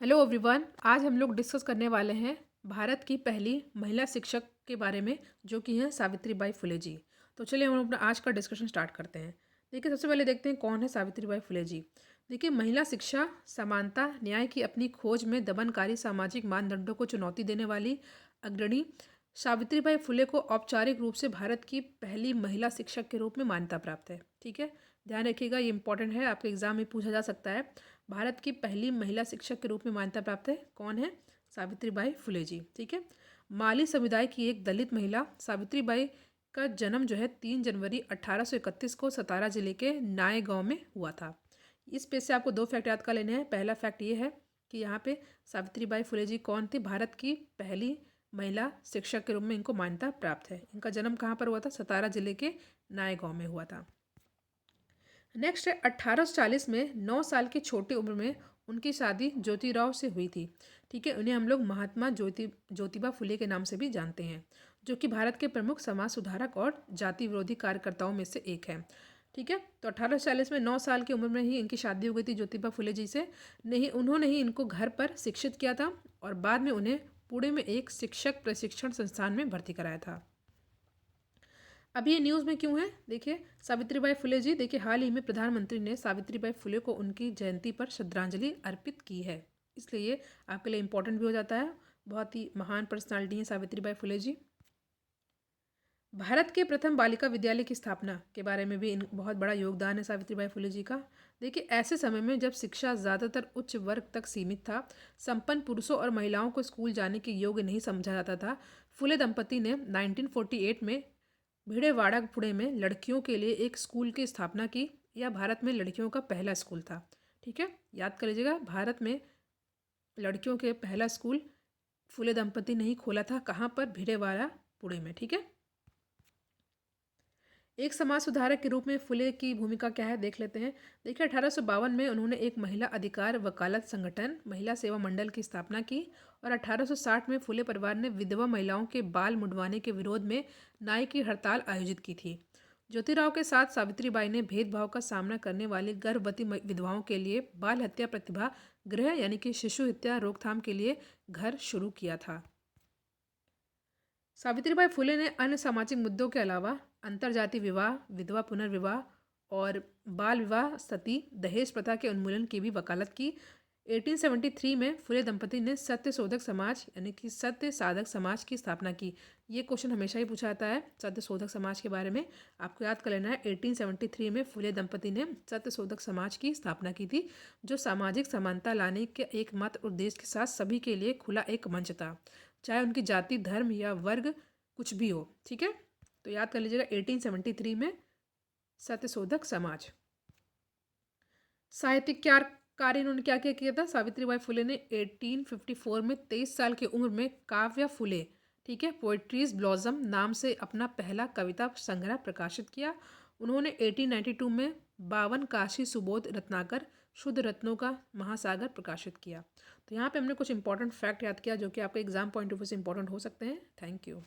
Hello everyone. आज हम लोग डिस्कस करने वाले हैं भारत की पहली महिला शिक्षक के बारे में, जो कि हैं सावित्रीबाई फुले जी। तो चलिए हम अपना आज का डिस्कशन स्टार्ट करते हैं। देखिए, सबसे पहले देखते हैं कौन है सावित्रीबाई फुले जी। देखिए, महिला शिक्षा, समानता, न्याय की अपनी खोज में दमनकारी सामाजिक मानदंडों को चुनौती देने वाली अग्रणी सावित्रीबाई फुले को औपचारिक रूप से भारत की पहली महिला शिक्षक के रूप में मान्यता प्राप्त है। ठीक है, ध्यान रखिएगा, ये इंपॉर्टेंट है, आपके एग्जाम में पूछा जा सकता है। भारत की पहली महिला शिक्षक के रूप में मान्यता प्राप्त है, कौन है? सावित्रीबाई फुले जी। ठीक है, माली समुदाय की एक दलित महिला सावित्रीबाई का जन्म जो है 3 जनवरी 1831 को सतारा जिले के नाए गांव में हुआ था। इस पे से आपको 2 फैक्ट याद कर लेने हैं। पहला फैक्ट ये है कि यहाँ पे सावित्रीबाई फुले जी कौन थी? भारत की पहली महिला शिक्षक के रूप में इनको मान्यता प्राप्त है। इनका जन्म कहाँ पर हुआ था? सतारा जिले के नाए गांव में हुआ था। नेक्स्ट है 1840 में 9 साल की छोटी उम्र में उनकी शादी ज्योतिराव से हुई थी। ठीक है, उन्हें हम लोग महात्मा ज्योतिबा फुले के नाम से भी जानते हैं, जो कि भारत के प्रमुख समाज सुधारक और जाति विरोधी कार्यकर्ताओं में से एक है। ठीक है, तो 1840 में 9 साल की उम्र में ही इनकी शादी हो गई थी ज्योतिबा फुले जी से। नहीं, उन्होंने ही इनको घर पर शिक्षित किया था और बाद में उन्हें पुणे में एक शिक्षक प्रशिक्षण संस्थान में भर्ती कराया था। अब ये न्यूज़ में क्यों है? देखिए, सावित्रीबाई फुले जी, देखिए हाल ही में प्रधानमंत्री ने सावित्रीबाई फुले को उनकी जयंती पर श्रद्धांजलि अर्पित की है, इसलिए ये आपके लिए इम्पोर्टेंट भी हो जाता है। बहुत ही महान पर्सनालिटी है सावित्रीबाई फुले जी। भारत के प्रथम बालिका विद्यालय की स्थापना के बारे में भी बहुत बड़ा योगदान है सावित्रीबाई फुले जी का। देखिए, ऐसे समय में जब शिक्षा ज़्यादातर उच्च वर्ग तक सीमित था, संपन्न पुरुषों और महिलाओं को स्कूल जाने के योग्य नहीं समझा जाता था, फुले दंपति ने 1948 में भिड़ेवाड़ा पुणे में लड़कियों के लिए एक स्कूल की स्थापना की। यह भारत में लड़कियों का पहला स्कूल था। ठीक है, याद कर लीजिएगा, भारत में लड़कियों के पहला स्कूल फुले दंपति ने ही खोला था। कहाँ पर? भिड़ेवाड़ा पुणे में। ठीक है, एक समाज सुधारक के रूप में फुले की भूमिका क्या है देख लेते हैं। देखिए, 1852 में उन्होंने एक महिला अधिकार वकालत संगठन महिला सेवा मंडल की स्थापना की और 1860 में फुले परिवार ने विधवा महिलाओं के बाल मुंडवाने के विरोध में नाई की हड़ताल आयोजित की थी। ज्योतिराव के साथ सावित्रीबाई ने भेदभाव का सामना करने वाली गर्भवती विधवाओं के लिए बाल हत्या प्रतिभा गृह यानी कि शिशु हत्या रोकथाम के लिए घर शुरू किया था। सावित्रीबाई फुले ने अन्य सामाजिक मुद्दों के अलावा अंतरजातीय विवाह, विधवा पुनर्विवाह और बाल विवाह, सती, दहेज प्रथा के उन्मूलन की भी वकालत की। 1873 में फुले दंपति ने सत्य शोधक समाज यानी कि सत्य साधक समाज की स्थापना की। ये क्वेश्चन हमेशा ही पूछा जाता है सत्य शोधक समाज के बारे में, आपको याद कर लेना है। 1873 में फुले दंपति ने सत्य शोधक समाज की स्थापना की थी, जो सामाजिक समानता लाने के एकमात्र उद्देश्य के साथ सभी के लिए खुला एक मंच था, चाहे उनकी जाति, धर्म या वर्ग कुछ भी हो। ठीक है, तो याद कर लीजिएगा 1873 में सत्यशोधक समाज। साहित्यकार कार्य इन्होंने क्या क्या किया था? सावित्रीबाई फुले ने 1854 में 23 साल की उम्र में काव्या फुले, ठीक है, पोएट्रीज ब्लॉसम नाम से अपना पहला कविता संग्रह प्रकाशित किया। उन्होंने 1892 में 52 काशी सुबोध रत्नाकर शुद्ध रत्नों का महासागर प्रकाशित किया। तो यहाँ पे हमने कुछ इंपॉर्टेंट फैक्ट याद किया, जो कि आपके एग्जाम पॉइंट ऑफ व्यू से इंपॉर्टेंट हो सकते हैं। Thank you.